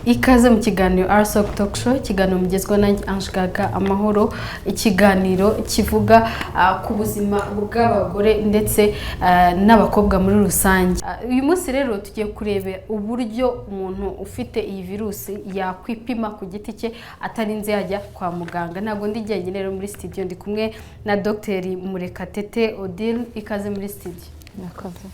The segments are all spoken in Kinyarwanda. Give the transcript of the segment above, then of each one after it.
Ikaze mu kiganiro RSOC Talk Show, ikiganiro mugezwa na Ange Gaga Amahoro, ikiganiro kivuga ku buzima bw'abagore ndetse n'abakobwa muri rusange. Uyu munsi rero tugiye kureba uburyo umuntu ufite iyi virusi yakwipima ku giti cye atarinze yajya kwa muganga. Ntabwo ndi jyenyine rero muri studio, ndi kumwe na Dr Murekatete Odile. Ikaze muri studio. Nakaze.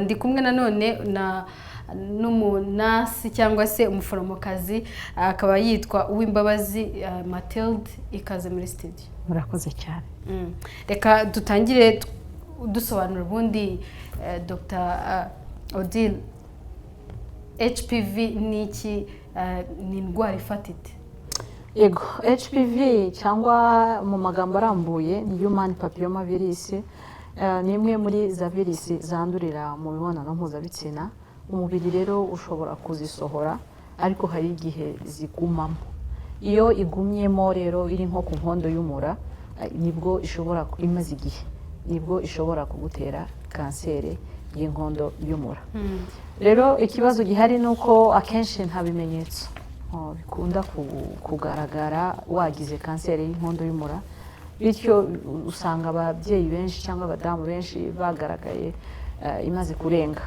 Ndi kumwe nanone na n'umunasi cyangwa se umuforomokazi akaba yitwa Uwimbabazi Mathilde. Ikaze muri studio. Murakoze cyane. Reka dutangire dusobanura ubundi Dr Odile, HPV ni iki? Ni indwara ifatite? Yego, HPV cyangwa mu magambo arambuye ni human papilloma virus, ni imwe muri za virusi zandurira mu mibonano mpuzabitsina. Umubiri rero ushobora kuzisohora ariko hari igihe zigumamo. Iyo igumyemo rero iri nko ku nkondo y'umura, nibwo ishobora imaze igihe, nibwo ishobora kugutera kanseri y'inkondo y'umura. Rero ikibazo gihari nuko akenshi nta bimenyetso bikunda kugaragara wagize kanseri y'inkondo y'umura, bityo usanga ababyeyi benshi cyangwa abadamu benshi bagaragaye imaze kurenga.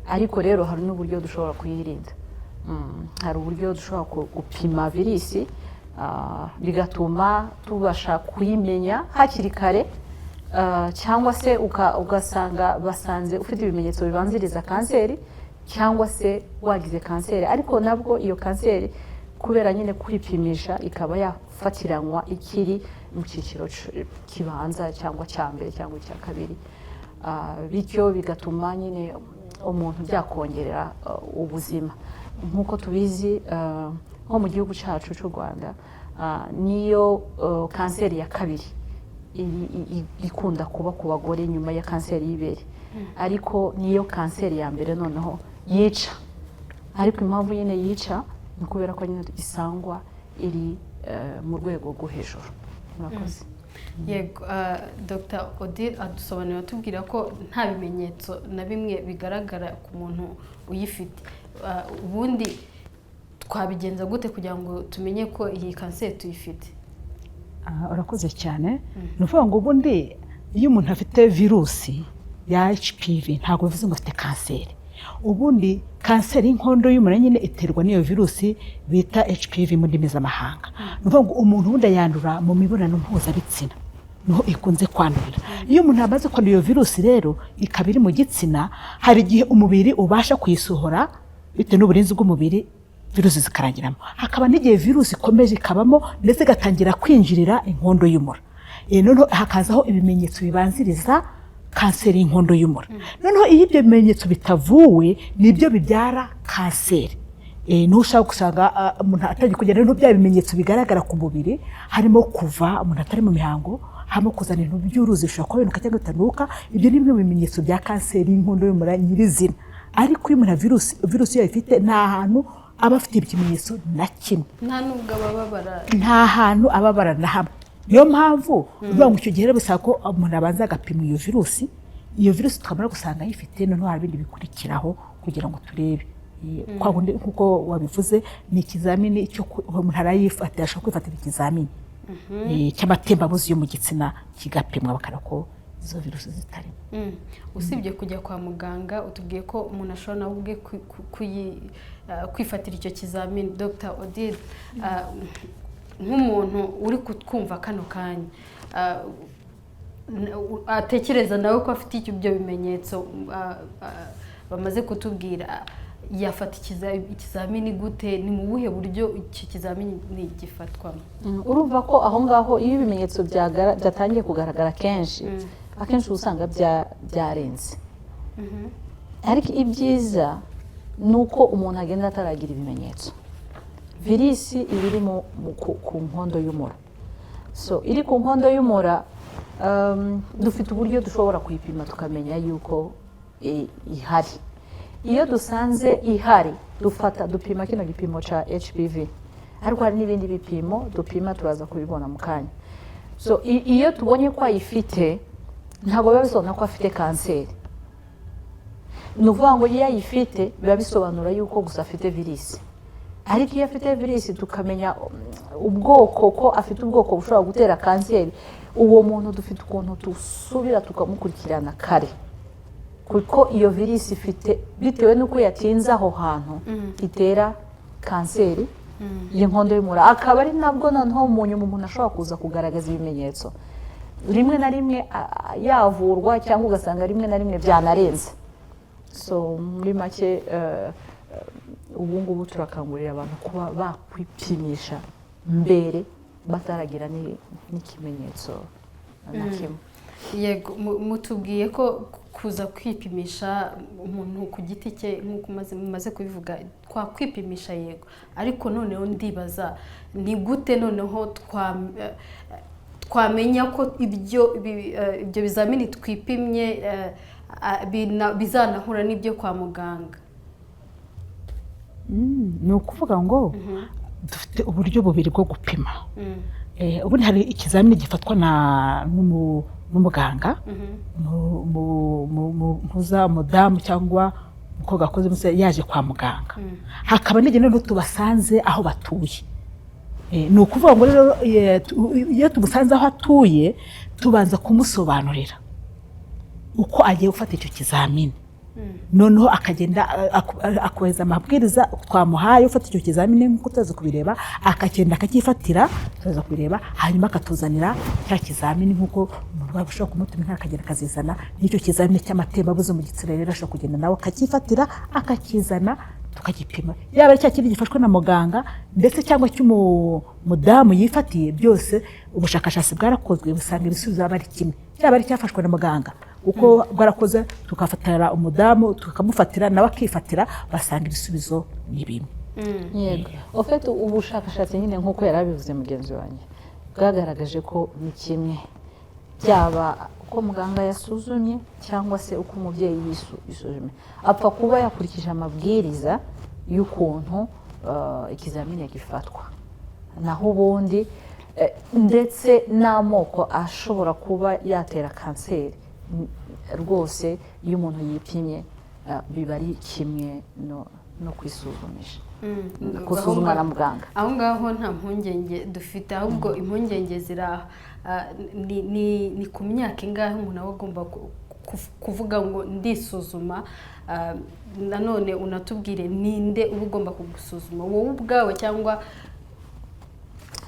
Ariko rero hari n'uburyo dushobora kuyirinda. Hari uburyo dushobora gupima virusi bigatuma tubasha kuyimenya hakiri kare, cyangwa se ugasanga basanze ufite ibimenyetso bibanziriza kanseri cyangwa se wagize kanseri, ariko nabwo iyo kanseri kubera nyine kwipimisha ikaba yafatiranywa ikiri mu cyiciro kibanza cyangwa cya mbere cyangwa cya kabiri, bityo bigatuma nyine umuntu byakongerera ubuzima. Nk'uko tubizi nko mu gihugu cyacu cy'u Rwanda, niyo kanseri ya kabiri ikunda kuba ku bagore nyuma ya kanseri y'ibere, ariko niyo kanseri ya mbere noneho yica. Ariko impamvu nyine yica ni kubera ko nyine isangwa iri mu rwego rwo hejuru. Murakoze. Yego, Dr Odile adusobanurira atubwira ko nta bimenyetso na bimwe bigaragara ku muntu uyifite. Ubundi twabigenza gute kugira ngo tumenye ko iyi kanseri tuyifite? Urakoze cyane. Ni ukuvuga ngo ubundi iyo umuntu afite virusi ya HPV ntabwo bivuze ngo afite kanseri. Ubundi kanseri y'inkondo y'umura nyine iterwa n'iyo virusi bita HPV mu ndimi z'amahanga. Ni ukuvuga ngo umuntu ubundi yandura mu mibonano mpuzabitsina, niho ikunze kwandurira. Iyo umuntu amaze kwandura iyo virusi rero ikaba iri mu gitsina, hari igihe umubiri ubasha kuyisohora bitewe n'uburinzi bw'umubiri, virusi zikarangiramo. Hakaba n'igihe virusi ikomeje ikabamo ndetse igatangira kwinjirira inkondo y'umura. Noneho hakazaho ibimenyetso bibanziriza kanseri y'inkondo y'umura. Noneho iyo ibyo bimenyetso bitavuwe nibyo bibyara kanseri. Niho ushaka gusanga umuntu atangiye kugenda n'ibyo bya bimenyetso bigaragara ku mubiri, harimo kuva umuntu atari mu mihango, harimo kuzana ibintu by'uruzi bishobora kuba binuka cyangwa bitanuka. Ibyo ni bimwe mu bimenyetso bya kanseri y'inkondo y'umura nyirizina. Ariko iyo umuntu virusi yayifite nta hantu aba afite ikimenyetso na kimwe, nta nubwo ababara, nta hantu ababara na hamwe. Niyo mpamvu uvuga ngo icyo gihe bisaba ko umuntu abanza agapima iyo virusi tukamara gusanga ayifite, noneho hari ibindi bikurikiraho kugira ngo turebe. Kuko wabivuze ni ikizamini cyo umuntu arayifata, ashobora kwifatira ikizamini cy'amatembabuzi yo mu gitsina kigapimwa bakara ko izo virusi zitari. Usibye kujya kwa muganga, utubwiye ko umuntu ashobora nawe ubwe kwifatira icyo kizamini. Dr Odile, nk'umuntu uri kutwumva kano kanya atekereza nawe ko afite ibyo bimenyetso bamaze kutubwira, yafata ikizamini gute? Ni mu buhe buryo iki kizamini gifatwamo? Urumva ko aho ngaho iyo ibimenyetso byatangiye kugaragara kenshi, akenshi usanga byarenze. Ariko ibyiza ni uko umuntu agenda ataragira ibimenyetso. Virusi iba iri ku nkondo y'umura. So iri ku nkondo y'umura, dufite uburyo dushobora kuyipima tukamenya yuko ihari. iyo dusanze ihari dupima kino gipimo ca HPV, ariko hari n'ibindi bipimo dupima turaza kubibona mu kanya. So iyo tubonye ko ayifite ntabwo biba bisobanura ko afite kanseri. Ni ukuvuga ngo iyo ayifite biba bisobanura yuko gusa afite virusi, ariko iyo afite virusi tukamenya ubwoko ko afite ubwoko bushobora gutera kanseri, uwo muntu dufite ukuntu dusubira tukamukurikirana kare, kuko iyo virusi ifite bitewe n'uko yatinze aho hantu itera kanseri y'inkondo y'umura. Akaba ari nabwo noneho umuntu ashobora kuza kugaragaza ibimenyetso rimwe na rimwe yavurwa, cyangwa ugasanga rimwe na rimwe byanarenze. So muri make ubu ngubu turakangurira abantu kuba bakwipimisha mbere bataragira n'ikimenyetso na kimwe. Yego, mutubwiye ko kuza kwipimisha umuntu ku giti cye nk'uko maze kubivuga twakwipimisha, yego, ariko noneho ndibaza ni gute noneho twamenya ko ibyo bizamini twipimye bizanahura n'ibyo kwa muganga? Ni ukuvuga ngo dufite uburyo bubiri bwo gupima. Ubundi hari ikizamini gifatwa n'umuganga, mudamu cyangwa umukobwa akoze yaje kwa muganga, hakaba n'igeno tubasanze aho batuye. Ni ukuvuga ngo rero iyo tumusanze aho atuye tubanza kumusobanurira uko agiye gufata icyo kizamini, noneho akagenda akohereza amabwiriza twamuhaye ufata icyo kizamini nk'uko tuza kubireba, akagenda akakifatira tuza kubireba, hanyuma akatuzanira cya kizamini nk'uko umuntu ashobora kumutuma akagenda akazizana n'icyo kizamini cy'amatembabuzi mu gitsina, rero ashobora kugenda nawe akakifatira akakizana tukagipima, yaba ari cya kindi gifashwe na muganga ndetse cyangwa cy'umudamu yifatiye, byose ubushakashatsi bwarakozwe busanga ibisubizo aba ari kimwe, yaba ari cyafashwe na muganga uko bwarakoze tukafatira umudamu tukamufatira nawe akifatira, basanga ibisubizo ni bimwe. Yego, ufite ubushakashatsi nyine nk'uko yarabivuze mugenzi wanjye bwagaragaje ko ni kimwe, byaba uko muganga yasuzumye cyangwa se uko umubyeyi yisuzumye, apfa kuba yakurikije amabwiriza y'ukuntu ikizamini gifatwa. Naho ubundi ndetse n'amoko ashobora kuba yatera kanseri rwose iyo umuntu yipimye biba ari kimwe no kwisuzumisha, gusuzumwa na muganga. Aho ngaho nta mpungenge dufite, ahubwo impungenge ni ku myaka ingahe umuntu aba agomba kuvuga ngo ndisuzuma. Nanone unatubwire ninde uba ugomba kugusuzuma, wowe ubwawe cyangwa?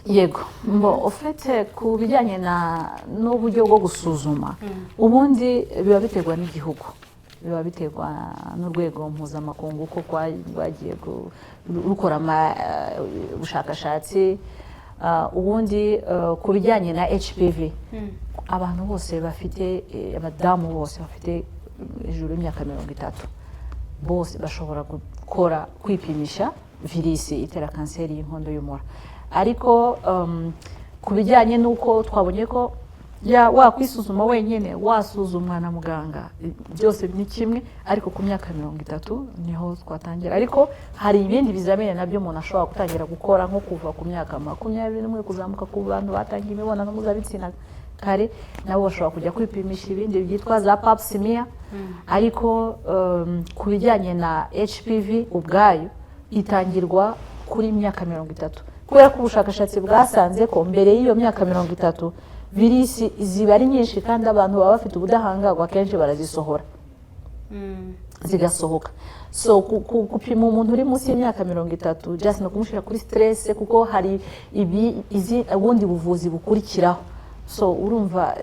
Yego, ufite ku bijyanye n'uburyo bwo gusuzuma, ubundi biba biterwa n'igihugu, biba biterwa n'urwego mpuzamakungu uko rwagiye rukora ubushakashatsi. Ubundi ku bijyanye na HPV, abantu bose bafite, abadamu bose bafite hejuru y'imyaka 30 bose bashobora gukora kwipimisha virusi itera kanseri y'inkondo y'umura. Ariko ku bijyanye n'uko twabonye ko wakwisuzuma wenyine, wasuzumwa na muganga, byose ni kimwe, ariko ku myaka 30 niho twatangira. Ariko hari ibindi bizamini nabyo umuntu ashobora gutangira gukora nko kuva ku myaka 21 kuzamuka ku bantu batangiye imibonano mpuzabitsina kare, nabo bashobora kujya kwipimisha ibindi byitwa za pap smear. Ariko ku bijyanye na HPV ubwayo itangirwa kuri myaka 30, kubera ko ubushakashatsi bwasanze ko mbere y'iyo myaka 30 virusi ziba ari nyinshi kandi abantu baba bafite ubudahangarwa kenshi barazisohora zigasohoka. So gupima umuntu uri munsi y'imyaka 30 just no kumushyira kuri stress, kuko hari ubundi buvuzi bukurikiraho. So urumva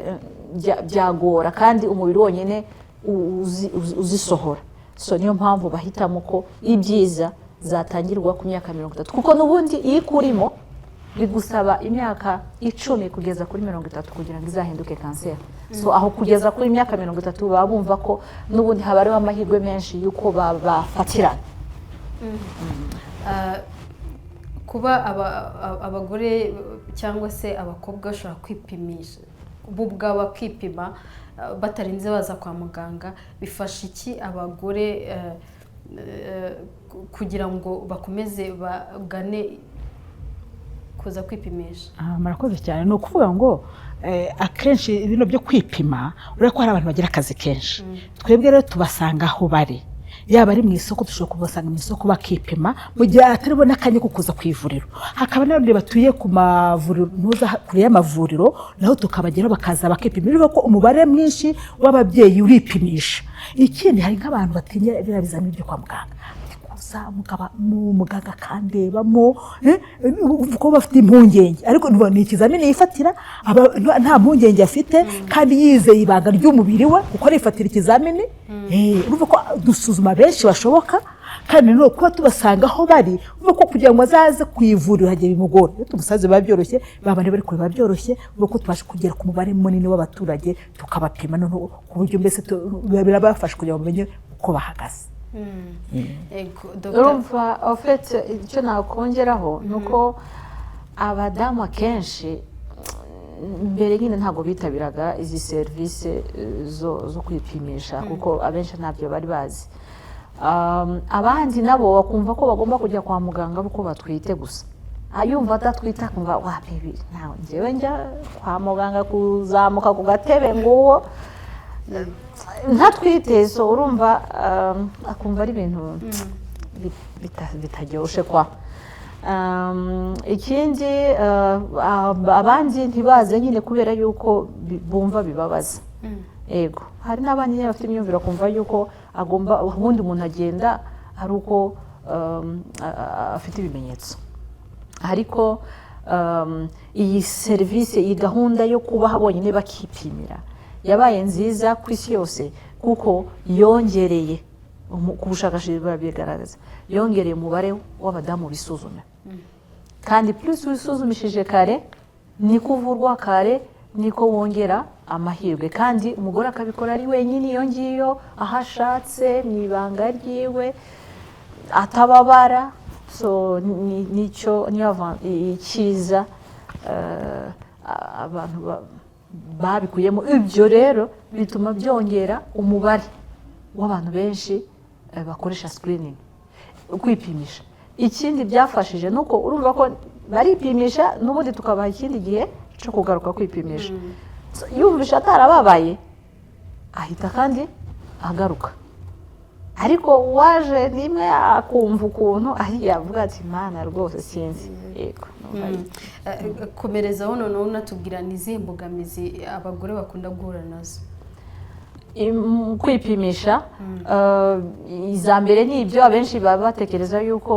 byagora kandi umubiri wonyine uzisohora. So niyo mpamvu bahitamo ko ibyiza zatangirwa ku myaka 30, kuko n'ubundi iyo ikurimo bigusaba imyaka 10 kugeza kuri 30 kugira ngo izahinduke kanseri. So aho kugeza kuri imyaka 30 baba bumva ko n'ubundi haba ariho amahirwe menshi y'uko bafatirana. Kuba abagore cyangwa se abakobwa bashobora kwipimisha bo ubwabo bakipima batarinze baza kwa muganga, bifasha iki abagore kugira ngo bakomeze bagane kuza kwipimisha? Murakoze cyane. Ni ukuvuga ngo akenshi ibintu byo kwipima urabona ko hari abantu bagira akazi kenshi. Twebwe rero tubasanga aho bari, yaba ari mu isoko dushobora kubasanga mu isoko bakipima mu gihe atari bo n'akanya ko kuza ku ivuriro. Hakaba n'abandi batuye ku mavuriro kure y'amavuriro naho tukabageraho bakaza bakipima. Bivuga ko umubare mwinshi w'ababyeyi uripimisha. Ikindi hari nk'abantu batinya biriya bizamini byo kwa muganga, muganga akandebamo kuko bafite impungenge, ariko ni ikizamini yifatira nta mpungenge afite kandi yizeye ibanga ry'umubiri we kuko arifatira ikizamini. Urumva ko dusuzuma benshi bashoboka kandi no kuba tubasanga aho bari, urumva ko kugira ngo azaze ku ivuriro hagiye bimugora. Iyo tumusanze biba byoroshye, babandi bari kure biba byoroshye, urumva ko tubasha kugera ku mubare munini w'abaturage tukabapima noneho ku buryo mbese birabafasha kugira ngo bamenye uko bahagaze. urumva ofete icyo nakongeraho ni uko abadamu akenshi mbere nyine ntabwo bitabiraga izi serivisi zo kwipimisha kuko abenshi ntabyo bari bazi. Abandi nabo bakumva ko bagomba kujya kwa muganga uko batwite gusa, yumva adatwite akumva wa bibi ntawe njyewe njya kwa muganga kuzamuka ku gatebe nguwo ntatwite. So urumva akumva ari ibintu bitaryoshye kwa. Ikindi abandi ntibaze nyine kubera yuko bumva bibabaza. Yego hari n'abandi bafite imyumvire kumva yuko agomba ubundi umuntu agenda ari uko afite ibimenyetso. Ariko iyi serivisi, iyi gahunda yo kubaha bonyine bakipimira yabaye nziza ku isi yose kuko yongereye ku bushakashatsi bigaragaza yongereye umubare w'abadamu bisuzuma. Kandi plus wisuzumishije kare niko uvurwa kare, niko wongera amahirwe, kandi umugore akabikora ari wenyine iyo ngiyo aho ashatse mu ibanga ryiwe atababara. So niyo icyiza abantu babikuyemo. Ibyo rero bituma byongera umubare w'abantu benshi bakoresha screening, kwipimisha. Ikindi byafashije nuko urumva ko baripimisha n'ubundi tukabaha ikindi gihe cyo kugaruka kwipimisha. Yumvisha atarababaye ahita kandi agaruka, ariko waje nimwe akumva ukuntu yavuga ati mana rwose sinzi. Yego komerezaho noneho unatubwira n'izihe mbogamizi abagore bakunda guhura nazo kwipimisha. Iza mbere ni ibyo abenshi baba batekereza yuko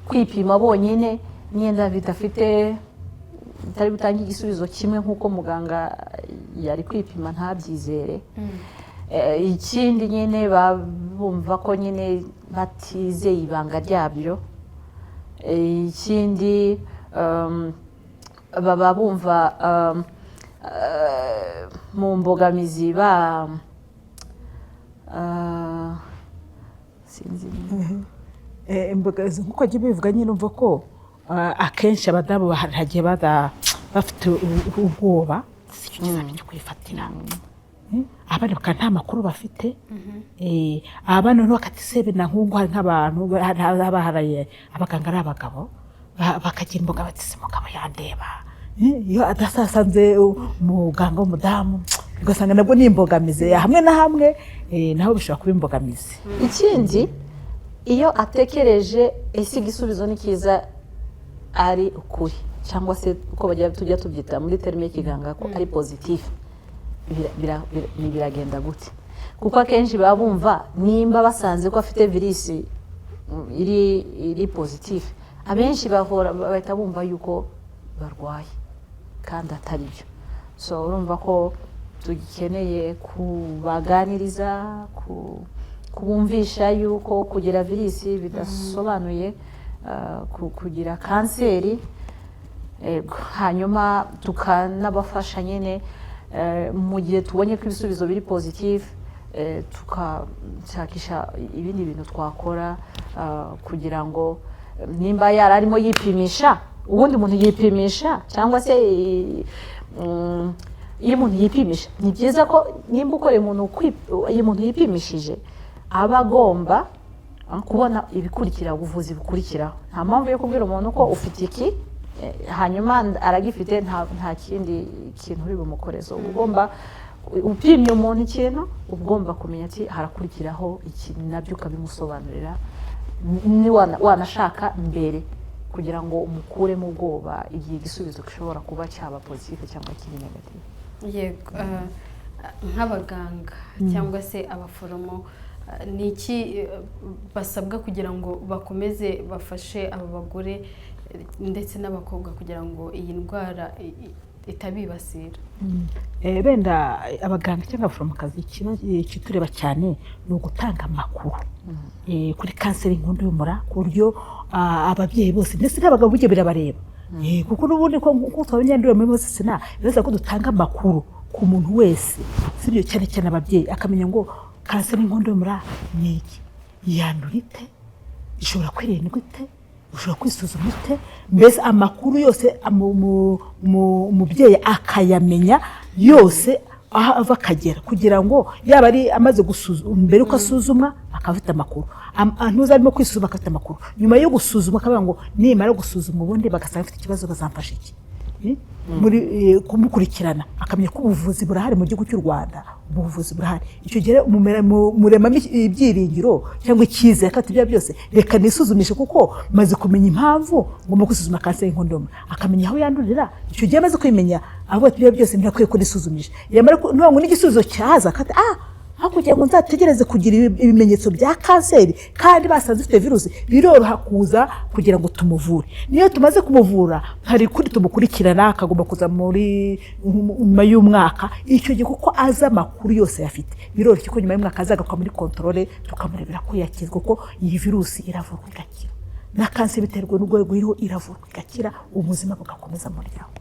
kwipima bonyine nienda bitafite bitari butange igisubizo kimwe nk'uko muganga yari kwipima ntabyizere. Ikindi nyine bumva ko nyine batizeye ibanga ryabyo. Ikindi baba bumva mu mbogamizi sinzi imbogamizi nk'uko agiye bivuga nyine umva ko akenshi abadamu hagiye bafite ubwoba icyo kizamini cyo kwifatira. Abandi bakaba nta makuru bafite. Abana noneho bakatisebe na nk'ubu hari nk'abantu baharaye abaganga ari abagabo bakagira imboga batise umugabo yandeba iyo adasasanze umuganga w'umudamu, ugasanga nabwo ni imbogamizi hamwe na hamwe, naho bishobora kuba imbogamizi. Ikindi iyo atekereje ese igisubizo ni cyiza ari ukuri cyangwa se uko tujya tubyita muri terime y'ikiganga ko ari positif, biragenda gute? Kuko akenshi baba bumva nimba basanze ko afite virusi iri positif, abenshi bahita bumva yuko barwaye kandi atari byo. So urumva ko tugikeneye kubaganiriza, kubumvisha yuko kugira virusi bidasobanuye kugira kanseri. Hanyuma tukanabafasha nyine mu gihe tubonye ko ibisubizo biri positif, tukashakisha ibindi bintu twakora kugira ngo nimba yari arimo yipimisha, ubundi umuntu yipimisha cyangwa se iyo umuntu yipimisha ni byiza ko nimba ukora umuntu yipimishije aba agomba kubona ibikurikira ubuvuzi bukurikiraho nta mpamvu yo kubwira umuntu ko ufite iki hanyuma aragifite nta kindi kintu uri bumukoreze ugomba upimye umuntu ikintu ugomba kumenya ati harakurikiraho iki nabyo ukabimusobanurira wanashaka mbere kugira ngo umukuremo ubwoba igihe igisubizo gishobora kuba cyaba positive cyangwa kiri negative. Yego, nk'abaganga cyangwa se abaforomo ni iki basabwa kugira ngo bakomeze bafashe aba bagore ndetse n'abakobwa kugira ngo iyi ndwara itabibasira? Benda abaganga cyangwa abaforomokazi kitureba cyane ni ugutanga amakuru kuri kanseri y'inkondo y'umura ku buryo ababyeyi bose ndetse n'abagabo buryo birabareba kuko n'ubundi ko twabanyandura muri bose sina bibaza ko dutanga amakuru ku muntu wese sibyo cyane cyane ababyeyi akamenya ngo kanseri y'inkondo y'umura ni iki, yandura ite, ishobora kwirindwa ite, ushobora kwisuzuma ute, mbese amakuru yose umubyeyi akayamenya yose aho ava akagera kugira ngo yaba ari amaze gusuzuma mbere uko asuzumwa akafite amakuru ntuzarimo kwisuzuma akafite amakuru nyuma yo gusuzuma akavuga ngo nimara gusuzuma ubundi bagasanga afite ikibazo bazamfasha iki muri kumukurikirana akamenya ko ubuvuzi burahari mu gihugu cy'u Rwanda ubuvuzi burahari icyo gihe murema ibyiringiro cyangwa icyizere ko ibyo byose reka nisuzumishe kuko maze kumenya impamvu ngomba kwisuzuma kanseri y'inkondo y'umura akamenya aho yandurira icyo gihe amaze kwimenya avuga ati ibyo byose ntakwiye ko nisuzumisha yamara ngo n'igisubizo cyaza akati hakugira ngo nzategereze kugira ibimenyetso bya kanseri kandi basanze ufite virusi biroroha kuza kugira ngo tumuvure niyo tumaze kumuvura hari kuri tumukurikirana akagomba kuza muri nyuma y'umwaka icyo gihe kuko aza amakuru yose yafite biroroshye ko nyuma y'umwaka azagaruka muri controle tukamurebera ko yakizwe ko iyi virusi iravurwa igakira na kanseri biterwa n'urwego iriho iravurwa igakira ubuzima bugakomeza muri yaho.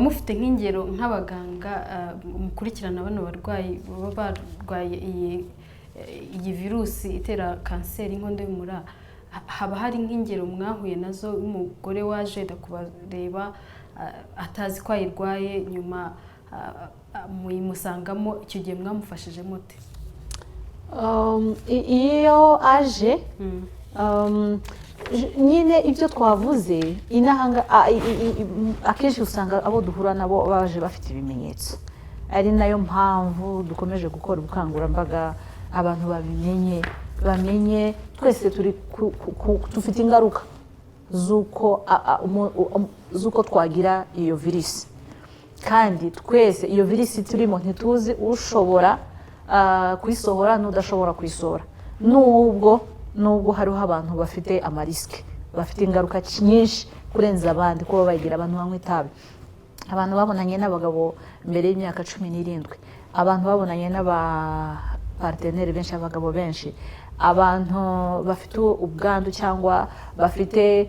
mufite nk'ingero nk'abaganga mukurikirana bano barwayi baba barwaye iyi virusi itera kanseri y'inkondo y'umura haba hari nk'ingero mwahuye nazo umugore waje kubareba atazi ko ayirwaye nyuma muyimusangamo icyo gihe mwamufashije mute? Iyo aje nyine ibyo twavuze inahanga akenshi usanga abo duhura nabo baje bafite ibimenyetso ari nayo mpamvu dukomeje gukora ubukangurambaga abantu bamenye twese dufite ingaruka z'uko twagira iyo virusi kandi twese iyo virusi turimo ntituzi ushobora kuyisohora n'udashobora kuyisohora nubwo hariho abantu bafite amarisike bafite ingaruka nyinshi kurenza abandi kuba bagira abantu banywa itabi abantu babonanye n'abagabo mbere y'imyaka 17 abantu babonanye n'abaparteneri benshi abagabo benshi abantu bafite ubwandu cyangwa bafite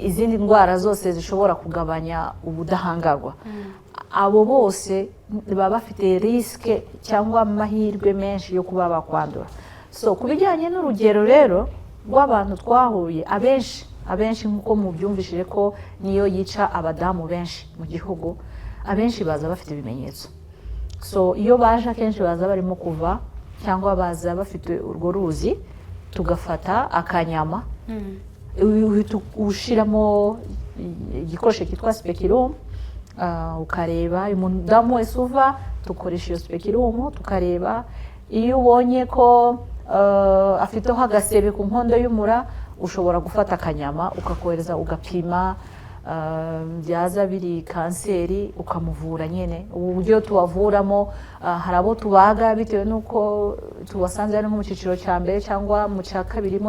izindi ndwara zose zishobora kugabanya ubudahangarwa abo bose baba bafite risike cyangwa amahirwe menshi yo kuba bakwandura. So kubijyanye n'urugero rero rw'abantu twahuye abenshi nk'uko mubyumvishije ko niyo yica abadamu benshi mu gihugu abenshi baza bafite ibimenyetso. So iyo baje akenshi baza barimo kuva cyangwa baza bafite urwo ruzi tugafata akanyama ushiramo igikoresho cyitwa speculum ukareba umudamu wese uva tukoresha iyo speculum tukareba iyo ubonye ko afiteho agasebe ku nkondo y'umura ushobora gufata akanyama ukakohereza ugapima byaza biri kanseri ukamuvura nyine ubu buryo tubavuramo hari abo tubaga bitewe n'uko tubasanze ari nko mu cyiciro cya mbere cyangwa mu cya kabiri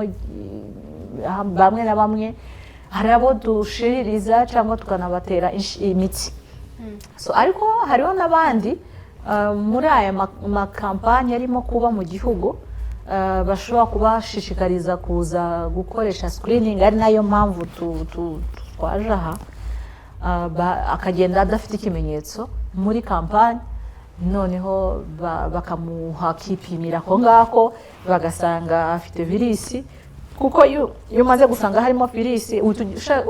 bamwe na bamwe hari abo dushiririza cyangwa tukanabatera imitsi. So ariko hariho n'abandi muri aya makampanye arimo kuba mu gihugu bashobora kubashishikariza kuza gukoresha screening ari nayo mpamvu twaje aha akagenda adafite ikimenyetso muri kampanye noneho bakamuha kipimira ko ngako bagasanga afite virusi kuko iyo umaze gusanga harimo virisi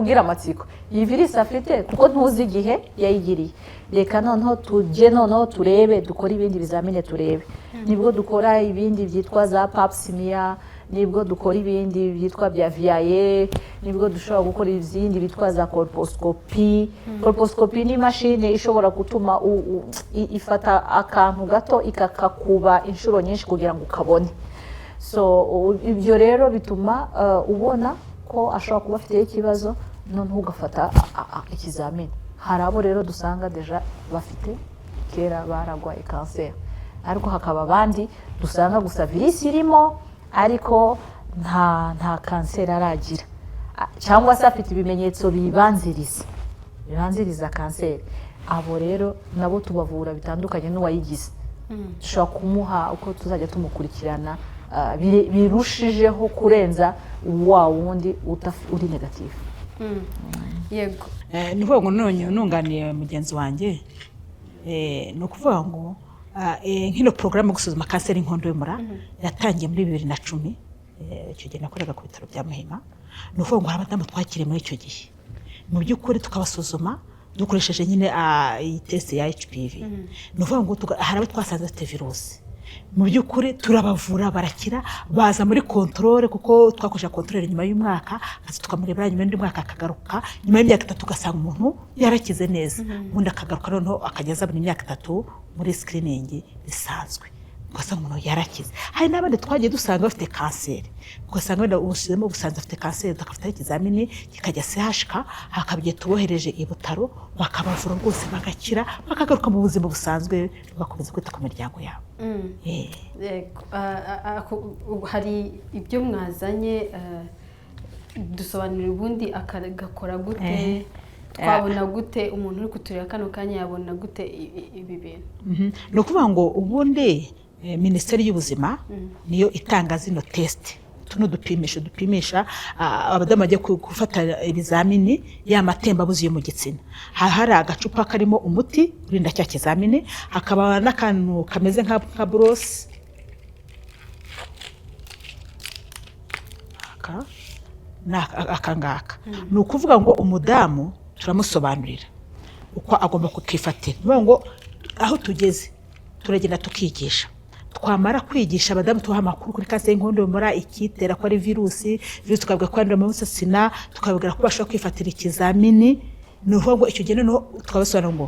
ugira amatsiko iyi virisi afite kuko ntuzi igihe yayigiriye reka noneho tujye noneho turebe dukora ibindi bizamini turebe nibwo dukora ibindi byitwa za pap smear nibwo dukora ibindi byitwa bya VIA nibwo dushobora gukora izindi bitwa za colposcopy colposcopy ni machine ishobora gutuma ifata akantu gato ikakakuba inshuro nyinshi kugira ngo ukabone so ibyo rero bituma ubona ko ashobora kuba afite ikibazo none ugafata ikizamini hari abo rero dusanga deja bafite kera baragwaye kanseri ariko hakaba abandi dusanga gusa virisi irimo ariko nta kanseri aragira cyangwa se afite ibimenyetso bibanziriza kanseri abo rero nabo tubavura bitandukanye n'uwayigize dushobora kumuha uko tuzajya tumukurikirana birushijeho kurenza wa wundi uri negative yego ni ukuvuga ngo nunganiye mugenzi wanjye ni ukuvuga ngo nk'ino porogaramu yo gusuzuma kanseri y'inkondo y'umura yatangiye muri 2010 icyo gihe nakoraga ku bitaro bya Muhima ni ukuvuga ngo hari abadamu twakiriye muri icyo gihe mu by'ukuri tukabasuzuma dukoresheje nyine iyi test ya HPV ni ukuvuga ngo hari abo twasanze bafite virusi mu by'ukuri turabavura barakira baza muri controle kuko twakoresha controle nyuma y'umwaka kazi tukamurebera nyuma y'undi mwaka akagaruka nyuma y'imyaka 3 ugasanga umuntu yarakize neza ubundi akagaruka noneho akageza buri myaka 3 muri screening bisanzwe ugasanga umuntu yarakize hari n'abandi twagiye dusanga bafite kanseri ugasanga wenda ubusizemo ubusanzwe afite kanseri tukafata ikizamini kikajya CHK hakabiye tubohereje ibutaro bakabavura rwose bagakira bakagaruka mu buzima busanzwe bakomeza kwita ku miryango yabo hari ibyo mwazanye dusobanurira ubundi akagakora gute twabona gute umuntu uri kutureba kano kanya yabona gute ibi bintu ni ukuvuga ngo ubundi Minisiteri y'Ubuzima niyo itanga zino test tuno dupimisha abadamu bagiye gufata ibizamini y'amatembabuzi yo mu gitsina hari agacupa karimo umuti urinda cya kizamini hakaba n'akantu kameze nka brosse akangaka ni ukuvuga ngo umudamu turamusobanurira uko agomba kukifatira ni ngo aho tugeze turagenda tukigisha twamara kwigisha abadamu tuha amakuru kuri kanseri y'inkondo y'umura ikitera ko ari virusi tukavuga ko ari amasina tukavuga ko bashobora kwifatira ikizamini ni ukuvuga ngo icyo gihe noneho tukabasobanurira ngo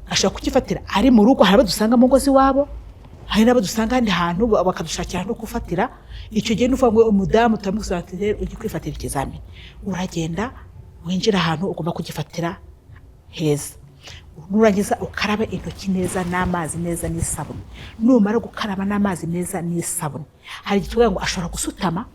ashobora kukifatira ari mu rugo hari abo dusanga mu ngo z'iwabo hari n'abo dusanga ahandi hantu bakadushakira ahantu kufatira icyo gihe ni ukuvuga ngo umudamu turamusobanurira ujye kwifatira ikizamini uragenda winjira ahantu ugomba kugifatira heza nurangiza ukarabe intoki neza n'amazi neza n'isabune numara gukaraba n'amazi neza n'isabune hari gituga ngo ashobora gusutama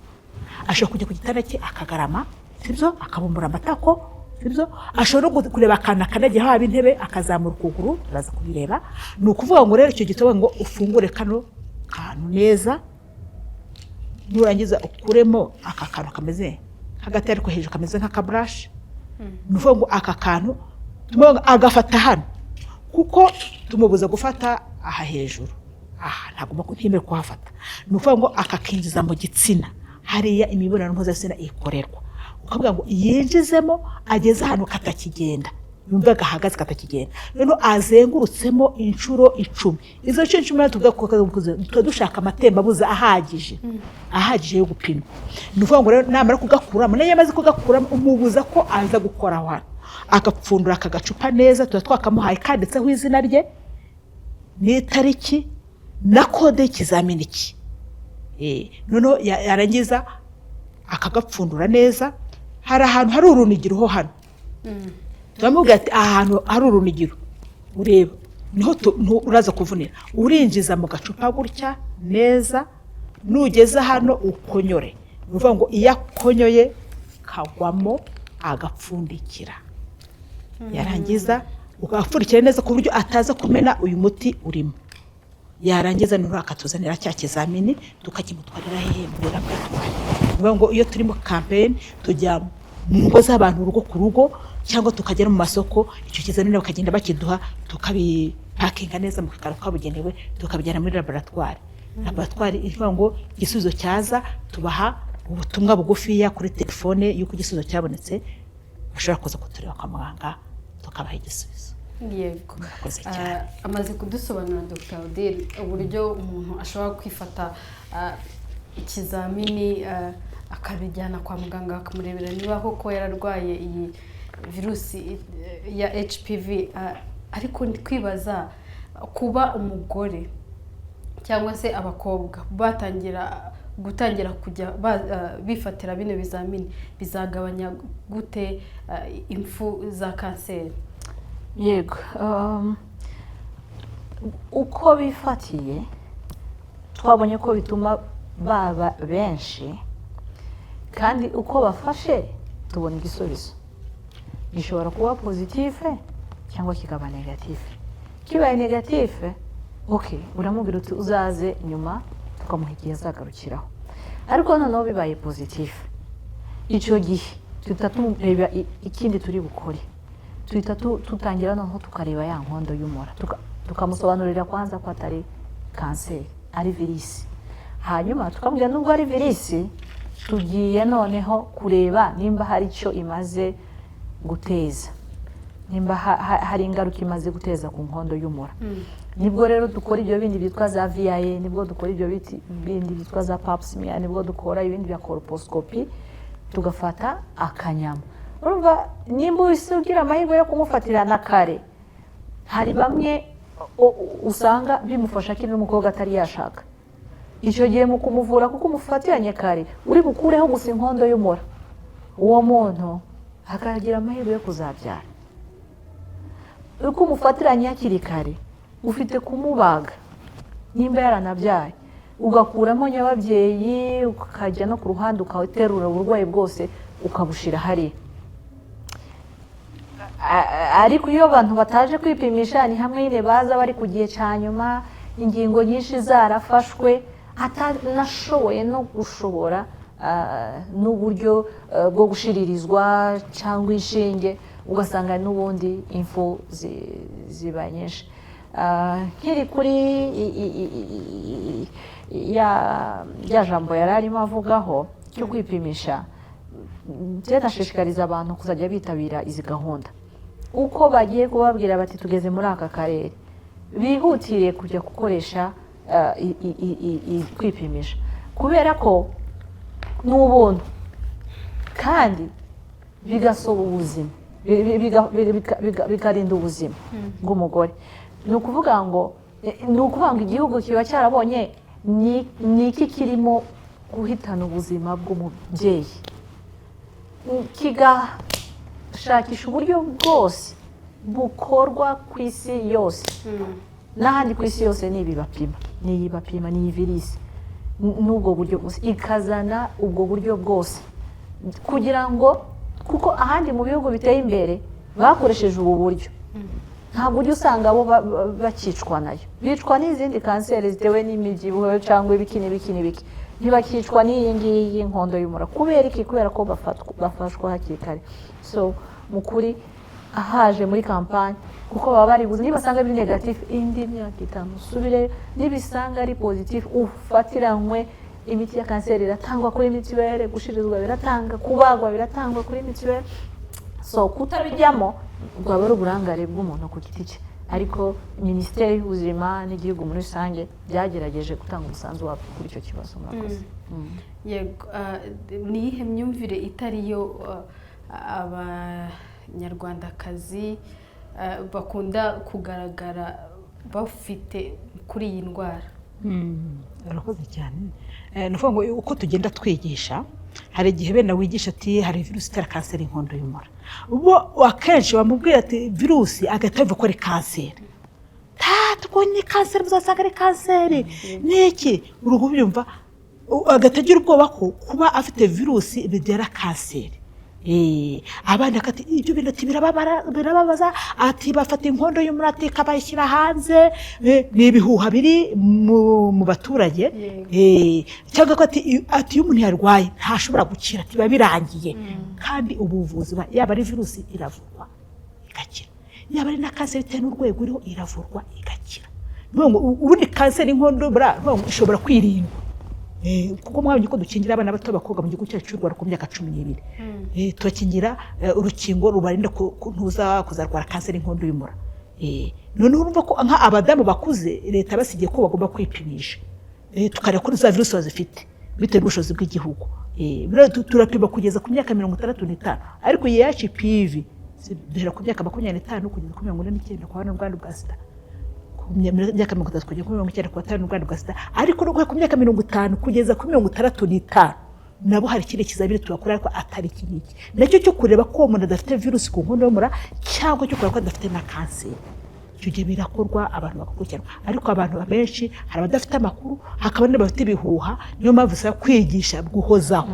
ashobora kujya ku gitanda cye akagarama sibyo akabumbura amatako sibyo ashobora kureba akana kanagiye haba intebe akazamura ukuguru turaza kubireba ni ukuvuga ngo rero icyo gituga ngo ufungure kano kantu neza nurangiza ukuremo aka kantu kameze hagati ariko hejuru kameze nk'aka brush ni ukuvuga ngo aka kantu agafata hano kuko tumubuza gufata aha hejuru ntabwo ntiyemere kuhafata ni ukuvuga ngo akakinjiza mu gitsina hariya imibonano mpuzabitsina ikorerwa ukavuga ngo yinjizemo ageze ahantu katakigenda yumva gahagaze katakigenda noneho azengurutsemo inshuro 10 izo nshuro 10 tukadushaka amatembabuzi ahagije yo gupima ni ukuvuga ngo rero namara kugakuramo nayo yamaze kugakuramo umubuza ko aza gukora aho agapfundura akagacupa neza tuba twakamuhaye kanditseho izina rye n'itariki na kode y'ikizamini cye noneho yarangiza akagapfundura neza hari ahantu hari urunigiro ho hano turamubwira ati ahantu hari urunigiro ureba niho uraza kuvunira urinjiza mu gacupa gutya neza nugeze hano ukonyore ni ukuvuga ngo iyo akonyoye kagwamo agapfundikira yarangiza ugapfundikira neza ku buryo ataza kumena uyu muti urimo yarangiza nuru akatuzanira cya kizamini tukakimutwarira muri laboratoire niyo ngo iyo turi mu campaign tujya mu ngo z'abantu urugo ku rugo cyangwa tukagera mu masoko icyo kizamini bakagenda bakiduha tukabipakinga neza mu kagaro kabugenewe tukabijyana muri laboratoire ivuga ngo igisubizo cyaza tubaha ubutumwa bugufiya kuri telefone y'uko igisubizo cyabonetse bashobora kuza kutureba kwa muganga tukabaha igisubizo. Yego, amaze kudusobanura Dr. Odile uburyo umuntu ashobora kwifata ikizamini akabijyana kwa muganga bakamurebera niba koko yararwaye iyi virusi ya HPV, ariko kwibaza kuba umugore cyangwa se abakobwa gutangira kujya bifatira bino bizamini bizagabanya gute impfu za kanseri? Yego, uko bifatiye twabonye ko bituma baba benshi, kandi uko bafashe tubona igisubizo gishobora kuba positive cyangwa kikaba negative. Kibaye negative, okay, uramubwira uti uzaze nyuma tukamuha igihe azagarukiraho. Ariko noneho bibaye positive, icyo gihe tuhita tureba ikindi turi bukore, tuhita tutangira noneho tukareba ya nkondo y'umura, tukamusobanurira kwanza ko atari kanseri, ari virusi. Hanyuma tukamubwira nubwo ari virusi, tugiye noneho kureba nimba hari icyo imaze guteza, nimba hari ingaruka imaze guteza ku nkondo y'umura. Nibwo rero dukora ibyo bindi bitwa za VIA, nibwo dukora ibyo bindi bitwa za pap smear, nibwo dukora ibindi bya colposcopy, tugafata akanyama. Urumva nimba ugira amahirwe yo kumufatira na kare, hari bamwe usanga bimufasha akiri n'umukobwa atari yashaka. Icyo gihe mu kumuvura kuko umufatiranye kare uri bukureho gusa inkondo y'umura, uwo muntu akagira amahirwe yo kuzabyara. Uko umufatiranye hakiri kare ufite kumubaga nimba yaranabyaye, ugakuramo nyababyeyi, ukajya no ku ruhande ukaterura uburwayi bwose ukabushira hariya. Ariko iyo abantu bataje kwipimisha ni hamwe nyine baza bari ku gihe cya nyuma, ingingo nyinshi zarafashwe, atanashoboye no gushobora n'uburyo bwo gushiririzwa cyangwa inshinge, ugasanga n'ubundi impfu ziba nyinshi. Nkiri kuri ya jambo yari arimo avugaho cyo kwipimisha, ndashishikariza abantu kuzajya bitabira izi gahunda. Uko bagiye kubabwira bati tugeze muri aka karere, bihutire kujya gukoresha kwipimisha, kubera ko ni ubuntu kandi bigasoba ubuzima, bikarinda ubuzima bw'umugore. Ni ukuvuga ngo igihugu kiba cyarabonye ni iki kirimo guhitana ubuzima bw'umubyeyi, kigashakisha uburyo bwose bukorwa ku isi yose, n'ahandi ku isi yose niyi bapima ni virusi, n'ubwo buryo bwose ikazana ubwo buryo bwose, kugira ngo kuko ahandi mu bihugu biteye imbere bakoresheje ubu buryo, ntabwo ujya usanga abo bakicwa nayo, bicwa n'izindi kanseri zitewe n'imibyibuho cyangwa ibiki, ntibakicwa n'iyi ngiyi y'inkondo y'umura. Kubera iki? Kubera ko bafashwa hakiri kare. So mu kuri ahaje muri kampani, kuko baba bari buze nibasanga biri negative indi myaka 5 usubire, nibisanga ari positive ufatiranywe imiti ya kanseri iratangwa kuri mituweli, gushirizwa biratanga, kubagwa biratangwa kuri mituweli. So kutabijyamo bwaba ari uburangare bw'umuntu ku giti cye, ariko Minisiteri y'Ubuzima n'igihugu muri rusange byagerageje gutanga umusanzu wabo kuri icyo kibazo. Murakoze. Yego, ni iyihe myumvire itariyo abanyarwandakazi bakunda kugaragara bafite kuri iyi ndwara? Urakoze cyane. Ni ukuvuga ngo uko tugenda twigisha, hari igihe benda wigisha ati hari virusi itera kanseri y'inkondo y'umura, ubo akenshi bamubwira ati virusi agahita yumva ko ari kanseri. Tubonye kanseri muzasanga ari kanseri n'iki, uruhu byumva agategera ubwoba ko kuba afite virusi bidera kanseri. Abandi akati ibyo bintu ati birababaza, ati bafata inkondo y'umura ati kabayishyira hanze, ni ibihuha biri mu baturage. Cyangwa ko ati iyo umuntu yarwaye ntashobora gukira, ati biba birangiye. Kandi ubuvuzi yaba ari virusi iravurwa igakira, yaba ari na kanseri itewe n'urwego iriho iravurwa igakira. Ubundi kanseri y'inkondo y'umura ishobora kwirindwa, kuko mwabonye ko dukingira abana bato b'abakobwa mu gihugu cyacu cy'u Rwanda ku myaka 12 tubakingira urukingo rubarinda ntuza kuzarwara kanseri y'inkondo y'umura. None urumva ko nka abadamu bakuze leta basigiye ko bagomba kwipimisha tukareba ko za virusi bazifite bitewe n'ubushobozi bw'igihugu. Turapima kugeza ku myaka 65 ariko iyi HPV duhera ku myaka 25 kugeza ku 49 kwa hano Rwanda bwa sida, ku myaka 30 kugeza ku 90 kwa hano Rwanda bwa sida, ariko no ku myaka 50 kugeza ku 65 nabo hari ikindi kizabire tubakora ariko atari kiniki nacyo cyo kureba ko umuntu adafite virusi ku nkondo y'umura cyangwa cyo kureba ko adafite na kanseri. Icyo gihe birakorwa abantu bakakurikirana, ariko abantu benshi hari abadafite amakuru hakaba n'abafite ibihuha. Niyo mpamvu usaba kwigisha guhozaho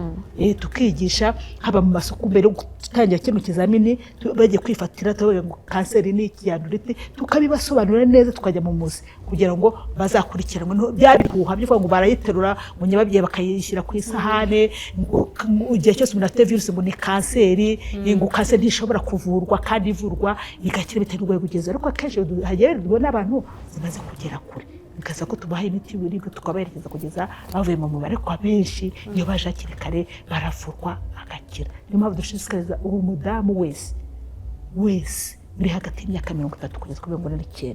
tukigisha haba mu masoko mbere yo gutangira kino kizamini bagiye kwifatira tuvuga ngo kanseri ni ikiyandurite, tukabibasobanurira neza tukajya mu muzi kugira ngo bazakurikiranwe. Bya bihuha byo ngo barayiterura ngo nyababyeyi bakayishyira ku isahane ngo igihe cyose umuntu afite virusi ngo ni kanseri, ngo kanseri ntishobora kuvurwa kandi ivurwa igakira bitewe n'urwego ugeze. Ariko akenshi hagererwa n'abantu zimaze kugera kure bikaza ko tubaha imiti y'uburibwe tukabaherekeza kugeza bavuye mu mubare kwa benshi iyo baje hakiri kare baravurwa agakira. Niyo mpamvu dushishikariza uwo mudamu wese uri hagati y'imyaka 30 kugeza kuri 49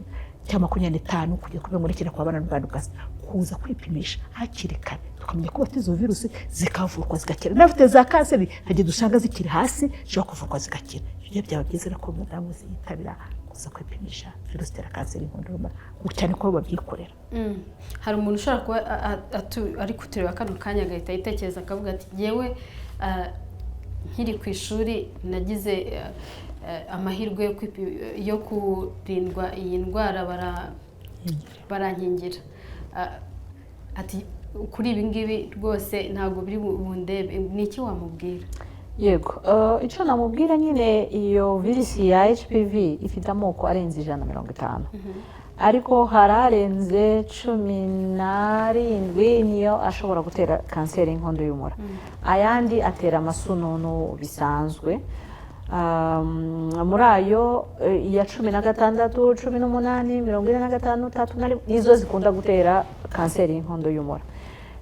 cyangwa 25 kugeza kuri 49 kwa bana n'ubwandu bwa sida kuza kwipimisha hakiri kare tukamenya ko bafite izo virusi zikavurwa zigakira. N'abafite za kanseri hagiye dusanga zikiri hasi zishobora kuvurwa zigakira. Ibyo byaba byiza ko umudamu wese yitabira kuza kwipimisha virusi itera kanseri y'inkondo y'umura cyane ko babyikorera. Hari umuntu ushobora kuba ari kutureba kano kanya agahita yitekereza akavuga ati yewe nkiri ku ishuri nagize amahirwe yo kurindwa iyi ndwara barankingira, ati kuri ibi ngibi rwose ntabwo biri bundebe. Ni iki wamubwira? Yego, icyo namubwira nyine iyo virusi ya HPV ifite amoko arenze 150 ariko hararenze 17 niyo ashobora gutera kanseri y'inkondo y'umura. Ayandi atera amasununu bisanzwe. Muri ayo iya 16, 18, 25 nizo zikunda gutera kanseri y'inkondo y'umura.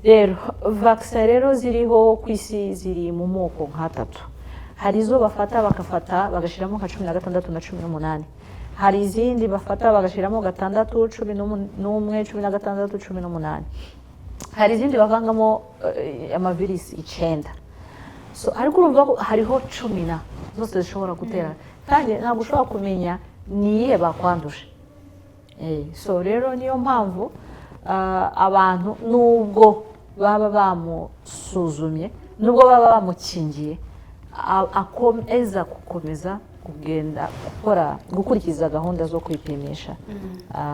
Rero vaccine rero ziriho ku isi ziri mu moko nk'atatu. Hari izo bafata bagashiramo nka 16 na 18. Hari izindi bafata bagashiramo 6, 11, 16, 18. Hari izindi bavangamo amavirisi 9. So ariko urumva ko hariho 10 zose zishobora gutera kandi ntabwo ushobora kumenya niye bakwanduje. So rero niyo mpamvu abantu nubwo baba bamusuzumye nubwo baba bamukingiye akomeza gukomeza kugenda gukurikiza gahunda zo kwipimisha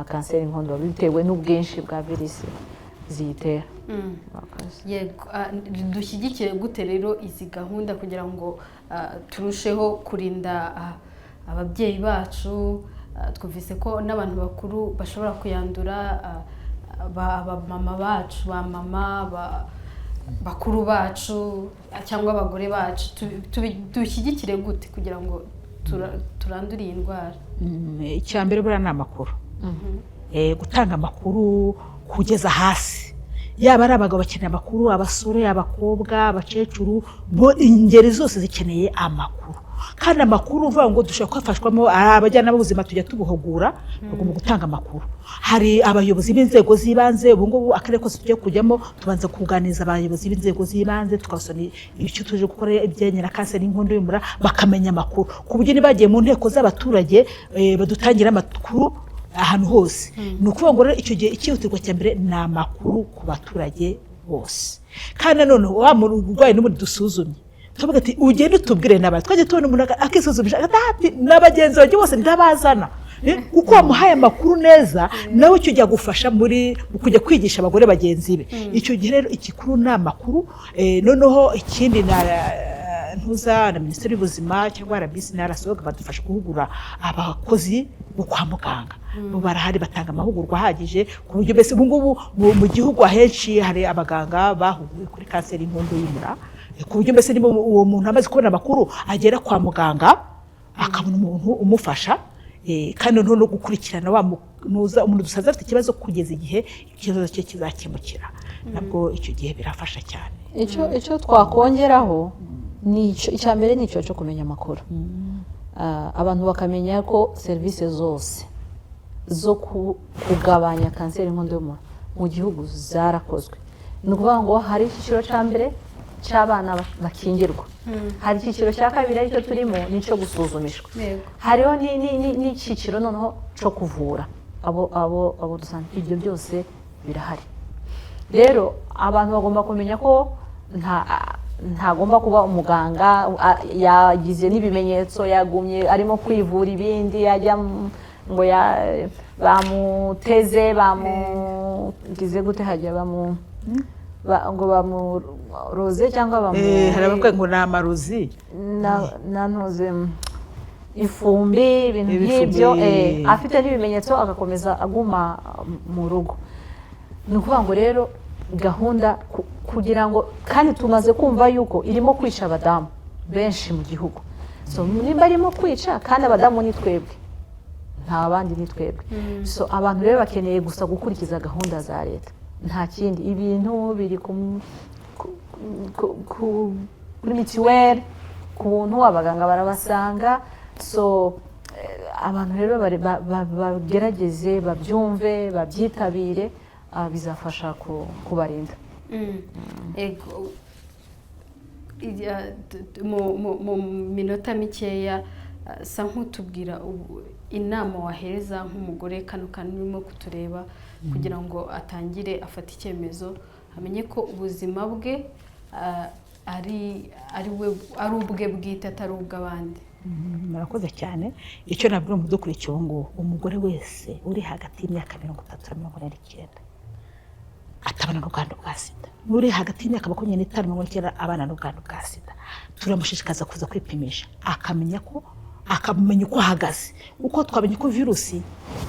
kanseri y'inkondo bitewe n'ubwinshi bwa virusi ziyitera. Yego, dushyigikire gute rero izi gahunda kugira ngo turusheho kurinda ababyeyi bacu? Twumvise ko n'abantu bakuru bashobora kuyandura, mama bacu, ba mama bakuru bacu cyangwa abagore bacu. Dushyigikire gute kugira ngo turandure iyi ndwara? Icyambere bura n'amakuru, gutanga amakuru kugeza hasi, yaba ari abagabo bakeneye amakuru, abasore, abakobwa, abakecuru, bo ingeri zose zikeneye amakuru. Kandi amakuru uvuga ngo dushaka kwafashwamo abajyana b'ubuzima tujya tubuhugura bagomba gutanga amakuru. Hari abayobozi b'inzego z'ibanze, ubu ngubu akarere kose tujye kujyamo tubanza kuganiriza abayobozi b'inzego z'ibanze tukasona icyo tuje gukora ibyenyera kanseri y'inkondo y'umura bakamenya amakuru ku buryo nibagiye mu nteko z'abaturage badutangira amakuru ahantu hose. Ni ukuvuga ngo rero icyo gihe ikihutirwa cya mbere ni amakuru ku baturage bose. Kandi none wa murwayi n'ubundi dusuzumye tuvuga ati ugende utubwire n'abandi twaje tubona umuntu akisuzumisha ati n'abagenzi bagiye bose ndabazana uko wamuhaye amakuru neza nawe icyo ujya gufasha muri kujya kwigisha abagore bagenzi be. Icyo gihe rero ikikuru ni amakuru. Noneho ikindi ntuza na Minisiteri y'Ubuzima cyangwa RBC na RSOG badufasha guhugura abakozi bo kwa muganga. Bo barahari batanga amahugurwa ahagije ku buryo mbese ubu ngubu mu gihugu ahenshi hari abaganga bahuguwe kuri kanseri y'inkondo y'umura, ku buryo mbese niba uwo muntu amaze kubona amakuru agera kwa muganga akabona umuntu umufasha kandi no gukurikirana wa umuntu dusaza afite ikibazo kugeza igihe ikibazo cye kizakemukira. nabwo icyo gihe birafasha cyane. icyo twakongeraho ni icya mbere ni icyo cyo kumenya amakuru. Abantu bakamenya ko serivisi zose zo kugabanya kanseri y'inkondo y'umura mu gihugu zarakozwe. Ni ukuvuga ngo hari icyiciro cya mbere cy'abana bakingirwa, hari icyiciro cya kabiri aricyo turimo n'icyo gusuzumishwa, hariho n'icyiciro noneho cyo kuvura abo dusanzwe. Ibyo byose birahari. Rero abantu bagomba kumenya ko ntagomba kuba umuganga yagize n'ibimenyetso yagumye arimo kwivura ibindi yajya ngo bamuteze bamugize gute hajya ngo bamuroze cyangwa hari abavuga ngo ni amarozi nanoze ifumbi ibintu nk'ibyo afite n'ibimenyetso agakomeza aguma mu rugo. Ni ukuvuga ngo rero gahunda kugira ngo kandi tumaze kumva yuko irimo kwica abadamu benshi mu gihugu. So nimba arimo kwica kandi abadamu ni twebwe nta bandi ni twebwe. So abantu rero bakeneye gusa gukurikiza gahunda za leta, nta kindi. Ibintu biri kuri mituweli ku buntu, abaganga barabasanga. So abantu rero bagerageze babyumve babyitabire, bizafasha kubarinda. Mu minota mikeya sa nk'utubwira inama wahereza nk'umugore kano kantu urimo kutureba kugira ngo atangire afate icyemezo, amenye ko ubuzima bwe ari ubwe bwite atari ubw'abandi. Murakoze cyane. Icyo nabwo mudukurikiye ubu ngubu, umugore wese uri hagati y'imyaka 30 na 49 atabana n'ubwandu bwa sida, uri hagati y'imyaka 25 na 29 abana n'ubwandu bwa sida, turamushishikaza kuza kwipimisha akamenya uko ahagaze. Uko twamenye ko virusi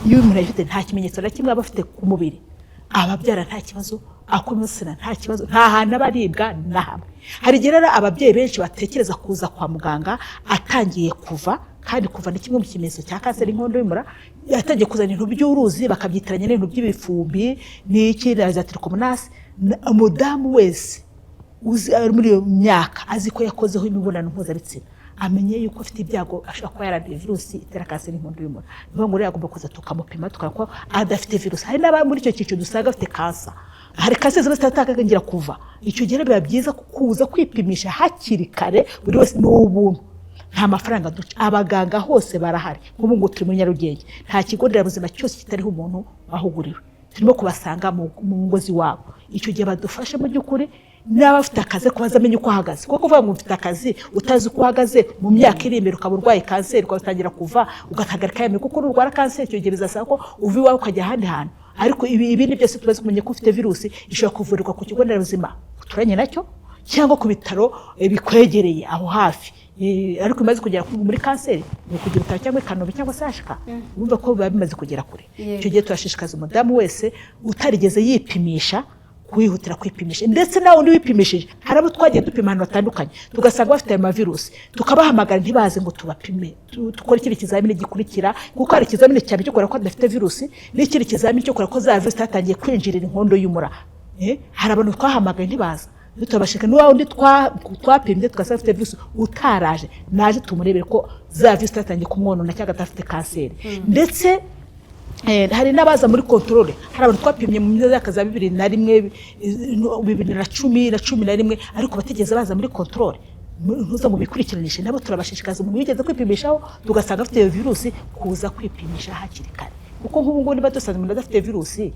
iyo umuntu ayifite nta kimenyetso na kimwe aba afite ku mubiri, ababyara nta kibazo, akomesana nta kibazo, nta hantu abaribwa na hamwe. Hari igihe rero ababyeyi benshi batekereza kuza kwa muganga atangiye kuva, kandi kuva ni kimwe mu kimenyetso cya kanseri y'inkondo y'umura. Yatangiye kuzana ibintu by'uruzi bakabyitiranya n'ibintu by'ibifumbi n'iki na za trichomonas. Umudamu wese uzi muri iyo myaka azi ko yakozeho imibonano mpuzabitsina amenye yuko afite ibyago ashobora kuba yaranduye virusi itera kanseri y'inkondo y'umura. Niyo ngo rero agomba kuza tukamupima tukareba ko adafite virusi. Hari n'abari muri icyo cyiciro dusanga afite kansa, hari kanseri zose zitatangira kuva. Icyo gihe biba byiza kuza kwipimisha hakiri kare, buri wese n'ubuntu, nta mafaranga duca. Abaganga hose barahari. Nk'ubu ngo turi muri Nyarugenge, nta kigo nderabuzima cyose kitariho umuntu ahuguriwe. Turimo kubasanga mu ngo z'iwabo. Icyo gihe badufashe mu by'ukuri, n'aba afite akazi kubaza amenye uko ahagaze. Kuko kuvuga ngo ufite akazi utazi uko uhagaze, mu myaka iri imbere ukaba urwaye kanseri ugatangira kuva ugahagarika yame, kuko urwara kanseri icyo gihe bizasaba ko uva iwawe ukajya ahandi hantu. Ariko ibindi byose tubaze kumenya ko ufite virusi ishobora kuvurirwa ku kigo nderabuzima uturanye nacyo cyangwa ku bitaro bikwegereye aho hafi. Ariko imaze kugera muri kanseri ni kugira utara cyangwa Kanombe cyangwa Sashika, wumva ko biba bimaze kugera kure. Icyo gihe turashishikaza umudamu wese utarigeze yipimisha kwihutira kwipimisha. Ndetse nawe undi wipimishije, hari abo twagiye dupima ahantu hatandukanye tugasanga bafite ayo mavirusi, tukabahamagara ntibaze ngo tubapime, dukore ikindi kizamini gikurikira, kuko hari ikizamini cyane cyo ko adafite virusi n'ikindi kizamini cyo ko za virusi zatangiye kwinjirira inkondo y'umura. Hari abantu twahamagaye ntibaza, tutabashika n'uwa undi twapimye tugasanga afite virusi utaraje, naje tumurebere ko za virusi zatangiye kumwonona cyangwa adafite kanseri. Ndetse hari n'abaza muri controle. Hari abantu twapimye mu myaka za 2001 2010 na 11 ariko bategeze baza muri controle. Ntuza mu bikurikiranishe nabo turabashishikaza umuntu wigeze kwipimishaho tugasanga afite iyo virusi kuza kwipimisha hakiri kare. Kuko nk'ubu ngo niba dusanze umuntu adafite virusi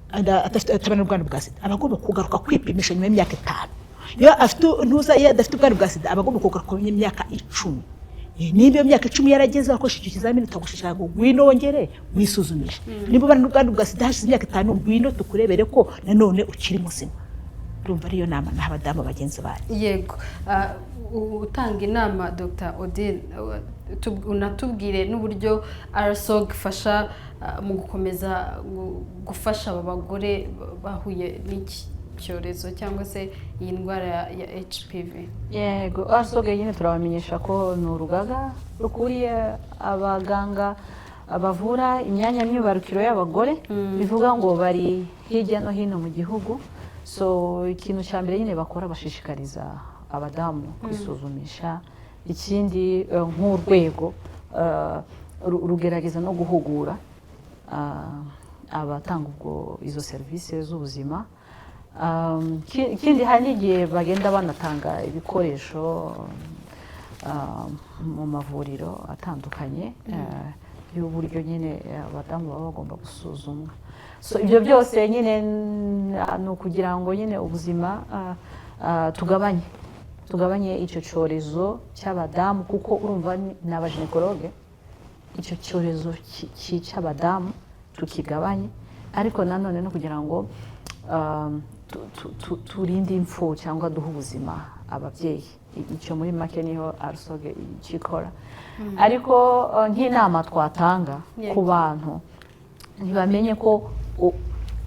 atabana n'ubwandu bwa sida, abagomba kugaruka kwipimisha nyuma y'imyaka 5. Iyo afite ntuza iyo adafite ubwandu bwa sida abagomba kugaruka mu myaka 10. Niba myaka 10 yarageze akoresha icyo kizamini tugushishaka ngo ngwino wongere wisuzumisha. Niba ubana n'ubwandu bwa sida hashize imyaka 5 ngwino tukurebere ko nanone ukiri muzima. Urumva ariyo nama n'abadamu bagenzi bayo. Yego, utanga inama Dr. Odile, unatubwire n'uburyo RSOG fasha mu gukomeza gufasha aba bagore bahuye n'iki cyorezo cyangwa se iyi ndwara ya HPV. Yego, RSOG nyine turabamenyesha ko ni urugaga rukuriye abaganga abavura imyanya myibarukiro y'abagore, bivuga ngo bari hirya no hino mu gihugu. so ikintu cya mbere nyine bakora bashishikariza abadamu kwisuzumisha. Ikindi nk'urwego rugerageza no guhugura abatanga ubwo izo serivisi z'ubuzima. Ikindi hari n'igihe bagenda banatanga ibikoresho mu mavuriro atandukanye y'uburyo nyine abadamu baba bagomba gusuzumwa. So ibyo byose nyine ni ukugira ngo nyine ubuzima tugabanye icyo cyorezo cy'abadamu, kuko urumva ni abaginekologe, icyo cyorezo cy'abadamu tukigabanye, ariko nanone no kugira ngo turinde impfu cyangwa duhe ubuzima ababyeyi. Icyo muri make niho arusoge ikikora. Ariko nk'inama twatanga ku bantu, ntibamenye ko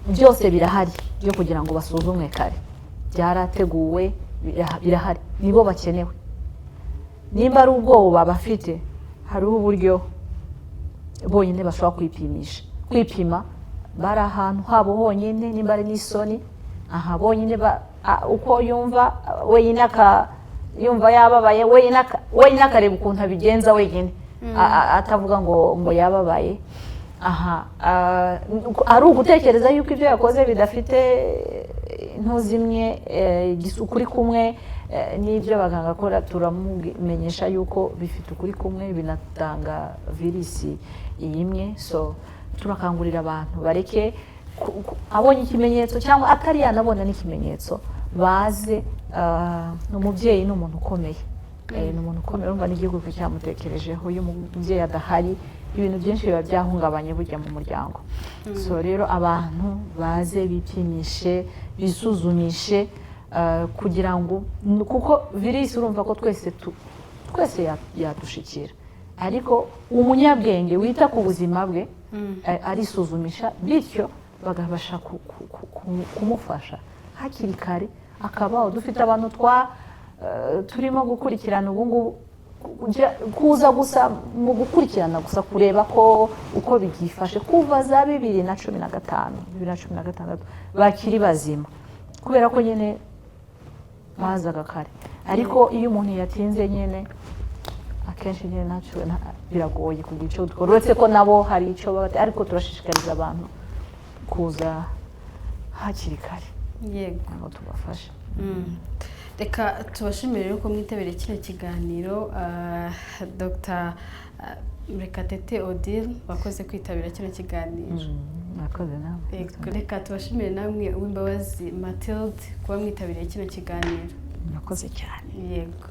byose birahari byo kugira ngo basuzumwe kare, byarateguwe, birahari, nibo bakenewe. Nimba ari ubwoba bafite, hariho uburyo bonyine bashobora kwipima bari ahantu habo honyine, nimba ari n'isoni aha bonyine uko yumva wenyine, yumva yababaye wenyine akareba ukuntu abigenza wenyine, atavuga ngo yababaye. Ari ugutekereza yuko ibyo yakoze bidafite ntuzimwe ukuri kumwe n'ibyo abaganga akora. Turamumenyesha yuko bifite ukuri kumwe, binatanga virusi imwe. So turakangurira abantu bareke abonye ikimenyetso cyangwa atari yanabona n'ikimenyetso, baze. Umubyeyi ni umuntu ukomeye, ni umuntu ukomeye. Urumva n'igihugu cyamutekerejeho, iyo umubyeyi adahari ibintu byinshi biba byahungabanye bujya mu muryango. So rero abantu baze bipimishe, bisuzumishe, kugira ngo, kuko virusi urumva ko twese yadushikira, ariko umunyabwenge wita ku buzima bwe arisuzumisha, bityo bagabasha kumufasha hakiri kare akabaho. Dufite abantu turimo gukurikirana ubu ngubu, kuza gusa mu gukurikirana gusa kureba ko uko bigifashe kuva za 2015 2016 bakiri bazima, kubera ko nyine bazaga kare. Ariko iyo umuntu yatinze nyine akenshi nyine nacyo biragoye kugira icyo dukora, uretse ko nabo hari icyo baba, ariko turashishikariza abantu kuza hakiri kare. Yego, ngo tubafashe. Reka tubashimire rero ko mwitabiriye kino kiganiro. Dr. Murekatete Odile, wakoze kwitabira kino kiganiro. Mwakoze nawe. Reka tubashimire namwe Uwimbabazi Mathilde kuba mwitabiriye kino kiganiro. Mwakoze cyane. Yego,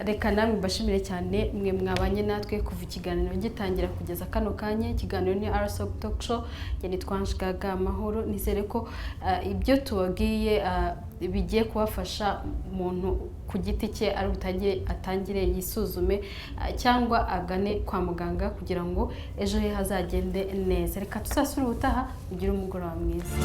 reka namwe bashimire cyane mwe mwabanye natwe kuva ikiganiro gitangira kugeza kano kanya. Ikiganiro ni RSOG Talk Show, nitwa Anshgaga Amahoro. Nizere ko ibyo tubabwiye bigiye kubafasha umuntu ku giti cye, ari atangire yisuzume cyangwa agane kwa muganga kugira ngo ejo he hazagende neza. Reka tuzasubire ubutaha, ugire umugoroba mwiza.